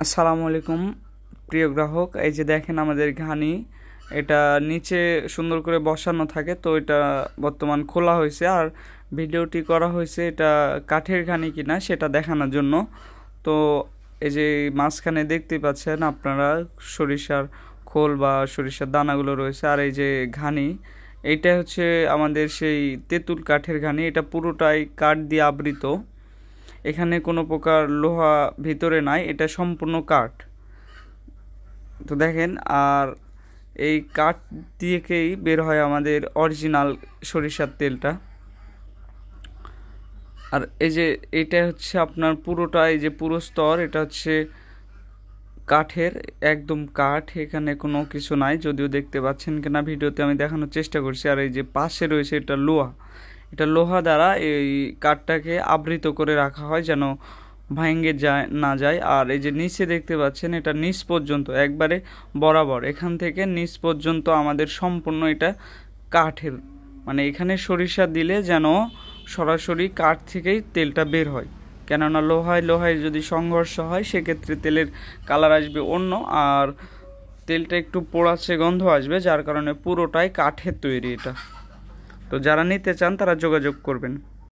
আসসালামু আলাইকুম প্রিয় গ্রাহক, এই যে দেখেন আমাদের ঘানি, এটা নিচে সুন্দর করে বসানো থাকে। তো এটা বর্তমান খোলা হয়েছে আর ভিডিওটি করা হয়েছে এটা কাঠের ঘানি কিনা সেটা দেখানোর জন্য। তো এই যে মাঝখানে দেখতে পাচ্ছেন আপনারা সরিষার খোল বা সরিষার দানাগুলো রয়েছে, আর এই যে ঘানি, এইটা হচ্ছে আমাদের সেই তেঁতুল কাঠের ঘানি। এটা পুরোটাই কাঠ দিয়ে আবৃত, এখানে কোনো প্রকার লোহা ভিতরে নাই, এটা সম্পূর্ণ কাঠ। তো দেখেন, আর এই কাঠ দিয়েই বের হয় আমাদের অরিজিনাল সরিষার তেলটা। আর এই যে এটা হচ্ছে আপনার পুরোটা, এই যে পুরো স্তর, এটা হচ্ছে কাঠের, একদম কাঠ, এখানে কোনো কিছু নাই। যদিও দেখতে পাচ্ছেন কিনা ভিডিওতে আমি দেখানোর চেষ্টা করছি। আর এই যে পাশে রয়েছে এটা লোহা, এটা লোহা দ্বারা এই কাঠটাকে আবৃত করে রাখা হয় যেন ভাঙে যায় না যায়। আর এই যে নিচে দেখতে পাচ্ছেন এটা নিচ পর্যন্ত একবারে বরাবর, এখান থেকে নিচ পর্যন্ত আমাদের সম্পূর্ণ এটা কাঠের, মানে এখানে সরিষা দিলে যেন সরাসরি কাঠ থেকেই তেলটা বের হয়। কেননা লোহায় লোহায় যদি সংঘর্ষ হয় সেক্ষেত্রে তেলের কালার আসবে অন্য, আর তেলটা একটু পোড়াচ্ছে গন্ধ আসবে, যার কারণে পুরোটাই কাঠের তৈরি এটা। তো যারা নিতে চান তারা যোগাযোগ করবেন।